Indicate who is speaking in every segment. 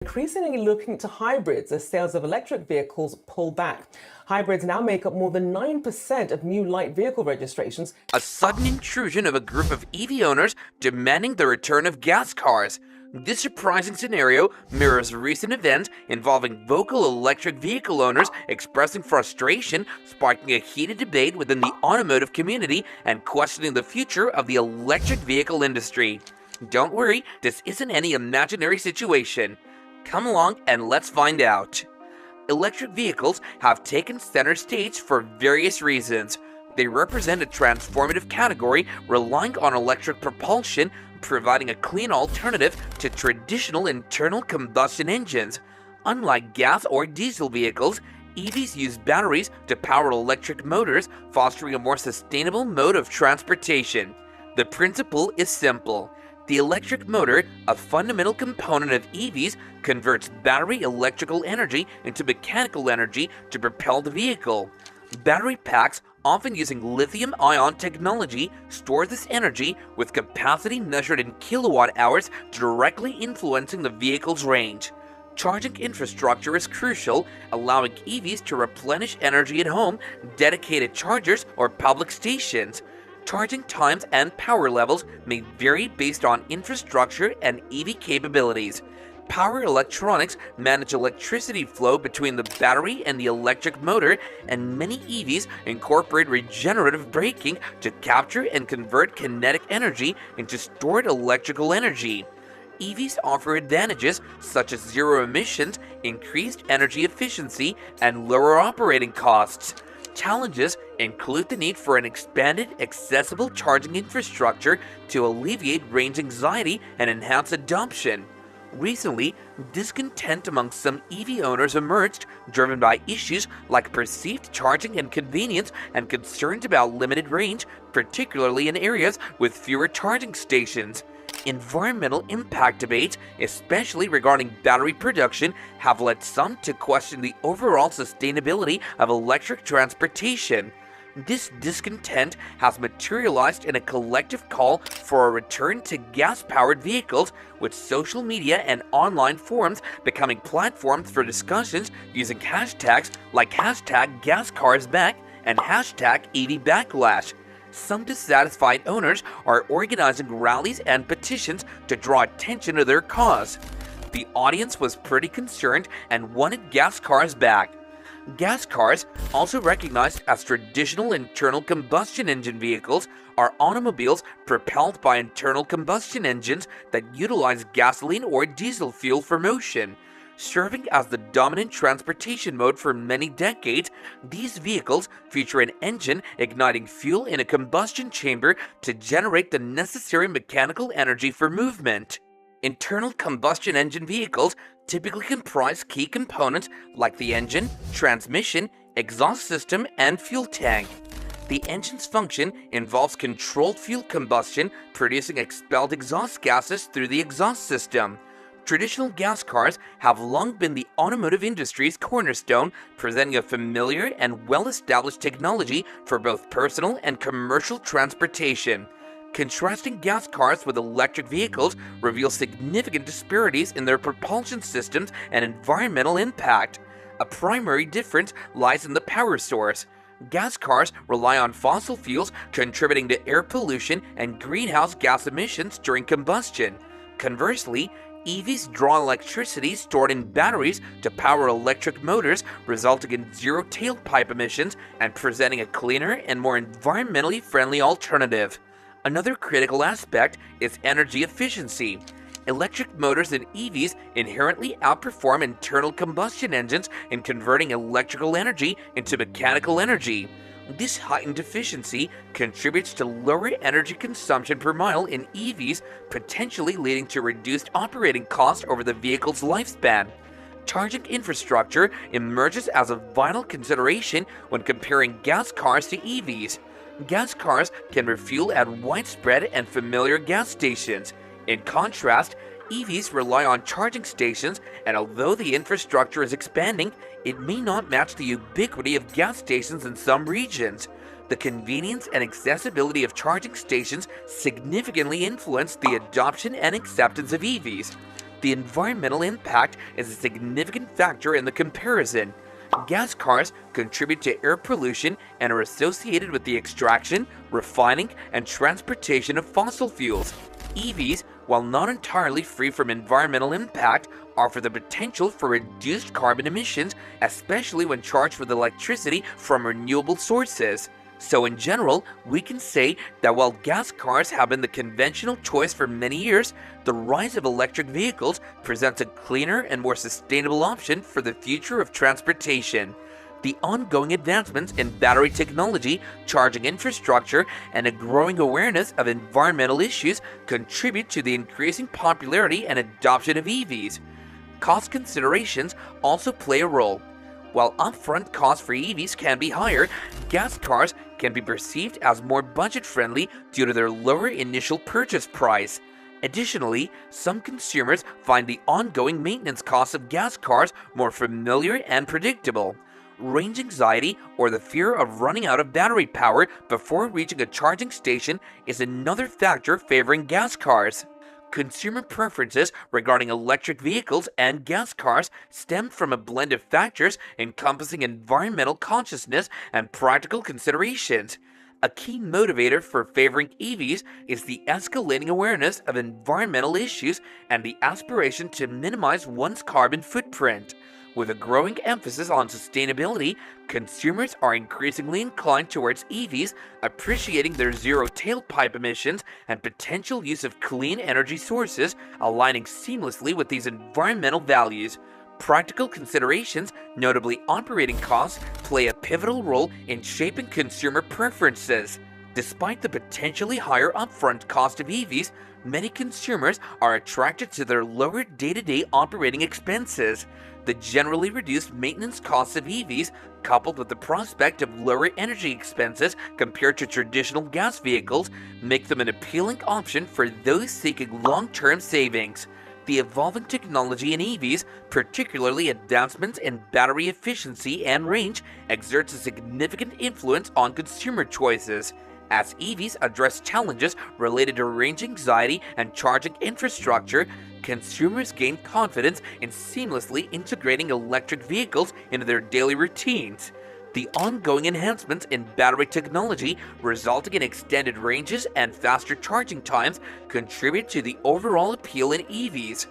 Speaker 1: Increasingly looking to hybrids as sales of electric vehicles pull back. Hybrids now make up more than 9% of new light vehicle registrations.
Speaker 2: A sudden intrusion of a group of EV owners demanding the return of gas cars. This surprising scenario mirrors recent events involving vocal electric vehicle owners expressing frustration, sparking a heated debate within the automotive community and questioning the future of the electric vehicle industry. Don't worry, this isn't any imaginary situation. Come along and let's find out. Electric vehicles have taken center stage for various reasons. They represent a transformative category relying on electric propulsion, providing a clean alternative to traditional internal combustion engines. Unlike gas or diesel vehicles, EVs use batteries to power electric motors, fostering a more sustainable mode of transportation. The principle is simple. The electric motor, a fundamental component of EVs, converts battery electrical energy into mechanical energy to propel the vehicle. Battery packs, often using lithium-ion technology, store this energy with capacity measured in kilowatt hours, directly influencing the vehicle's range. Charging infrastructure is crucial, allowing EVs to replenish energy at home, dedicated chargers, or public stations. Charging times and power levels may vary based on infrastructure and EV capabilities. Power electronics manage electricity flow between the battery and the electric motor, and many EVs incorporate regenerative braking to capture and convert kinetic energy into stored electrical energy. EVs offer advantages such as zero emissions, increased energy efficiency, and lower operating costs. Challenges include the need for an expanded, accessible charging infrastructure to alleviate range anxiety and enhance adoption. Recently, discontent among some EV owners emerged, driven by issues like perceived charging inconvenience and concerns about limited range, particularly in areas with fewer charging stations. Environmental impact debates, especially regarding battery production, have led some to question the overall sustainability of electric transportation. This discontent has materialized in a collective call for a return to gas-powered vehicles, with social media and online forums becoming platforms for discussions using hashtags like #GasCarsBack and #EVBacklash. Some dissatisfied owners are organizing rallies and petitions to draw attention to their cause. The audience was pretty concerned and wanted gas cars back. Gas cars, also recognized as traditional internal combustion engine vehicles, are automobiles propelled by internal combustion engines that utilize gasoline or diesel fuel for motion. Serving as the dominant transportation mode for many decades, these vehicles feature an engine igniting fuel in a combustion chamber to generate the necessary mechanical energy for movement. Internal combustion engine vehicles typically comprise key components like the engine, transmission, exhaust system, and fuel tank. The engine's function involves controlled fuel combustion, producing expelled exhaust gases through the exhaust system. Traditional gas cars have long been the automotive industry's cornerstone, presenting a familiar and well-established technology for both personal and commercial transportation. Contrasting gas cars with electric vehicles reveals significant disparities in their propulsion systems and environmental impact. A primary difference lies in the power source. Gas cars rely on fossil fuels, contributing to air pollution and greenhouse gas emissions during combustion. Conversely, EVs draw electricity stored in batteries to power electric motors, resulting in zero tailpipe emissions and presenting a cleaner and more environmentally friendly alternative. Another critical aspect is energy efficiency. Electric motors in EVs inherently outperform internal combustion engines in converting electrical energy into mechanical energy. This heightened efficiency contributes to lower energy consumption per mile in EVs, potentially leading to reduced operating costs over the vehicle's lifespan. Charging infrastructure emerges as a vital consideration when comparing gas cars to EVs. Gas cars can refuel at widespread and familiar gas stations. In contrast, EVs rely on charging stations, and although the infrastructure is expanding, it may not match the ubiquity of gas stations in some regions. The convenience and accessibility of charging stations significantly influence the adoption and acceptance of EVs. The environmental impact is a significant factor in the comparison. Gas cars contribute to air pollution and are associated with the extraction, refining, and transportation of fossil fuels. EVs, while not entirely free from environmental impact, offer the potential for reduced carbon emissions, especially when charged with electricity from renewable sources. So in general, we can say that while gas cars have been the conventional choice for many years, the rise of electric vehicles presents a cleaner and more sustainable option for the future of transportation. The ongoing advancements in battery technology, charging infrastructure, and a growing awareness of environmental issues contribute to the increasing popularity and adoption of EVs. Cost considerations also play a role. While upfront costs for EVs can be higher, gas cars can be perceived as more budget-friendly due to their lower initial purchase price. Additionally, some consumers find the ongoing maintenance costs of gas cars more familiar and predictable. Range anxiety, or the fear of running out of battery power before reaching a charging station, is another factor favoring gas cars. Consumer preferences regarding electric vehicles and gas cars stem from a blend of factors encompassing environmental consciousness and practical considerations. A key motivator for favoring EVs is the escalating awareness of environmental issues and the aspiration to minimize one's carbon footprint. With a growing emphasis on sustainability, consumers are increasingly inclined towards EVs, appreciating their zero tailpipe emissions and potential use of clean energy sources, aligning seamlessly with these environmental values. Practical considerations, notably operating costs, play a pivotal role in shaping consumer preferences. Despite the potentially higher upfront cost of EVs, many consumers are attracted to their lower day-to-day operating expenses. The generally reduced maintenance costs of EVs, coupled with the prospect of lower energy expenses compared to traditional gas vehicles, make them an appealing option for those seeking long-term savings. The evolving technology in EVs, particularly advancements in battery efficiency and range, exerts a significant influence on consumer choices. As EVs address challenges related to range anxiety and charging infrastructure, consumers gain confidence in seamlessly integrating electric vehicles into their daily routines. The ongoing enhancements in battery technology, resulting in extended ranges and faster charging times, contribute to the overall appeal in EVs.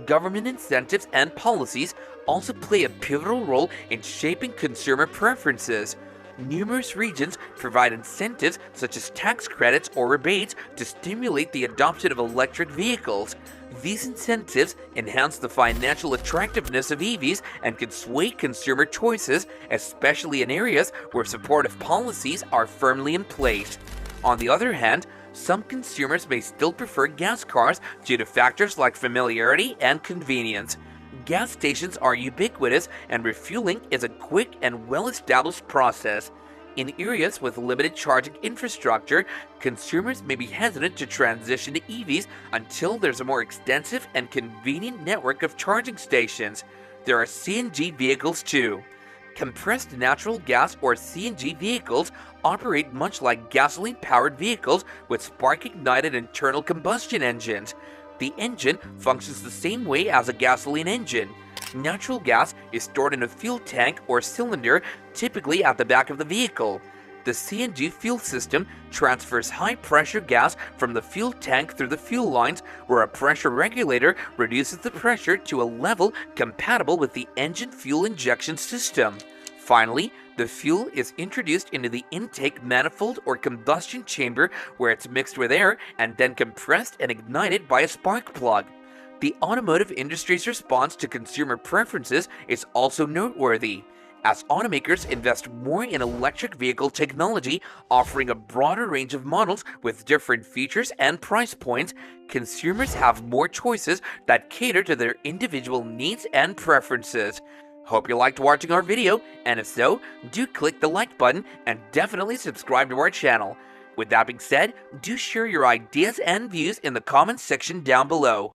Speaker 2: Government incentives and policies also play a pivotal role in shaping consumer preferences. Numerous regions provide incentives such as tax credits or rebates to stimulate the adoption of electric vehicles. These incentives enhance the financial attractiveness of EVs and can sway consumer choices, especially in areas where supportive policies are firmly in place. On the other hand, some consumers may still prefer gas cars due to factors like familiarity and convenience. Gas stations are ubiquitous and refueling is a quick and well-established process. In areas with limited charging infrastructure, consumers may be hesitant to transition to EVs until there's a more extensive and convenient network of charging stations. There are CNG vehicles too. Compressed natural gas or CNG vehicles operate much like gasoline-powered vehicles with spark-ignited internal combustion engines. The engine functions the same way as a gasoline engine. Natural gas is stored in a fuel tank or cylinder, typically at the back of the vehicle. The CNG fuel system transfers high-pressure gas from the fuel tank through the fuel lines, where a pressure regulator reduces the pressure to a level compatible with the engine fuel injection system. Finally, the fuel is introduced into the intake manifold or combustion chamber, where it's mixed with air and then compressed and ignited by a spark plug. The automotive industry's response to consumer preferences is also noteworthy. As automakers invest more in electric vehicle technology, offering a broader range of models with different features and price points, consumers have more choices that cater to their individual needs and preferences. Hope you liked watching our video, and if so, do click the like button and definitely subscribe to our channel. With that being said, do share your ideas and views in the comments section down below.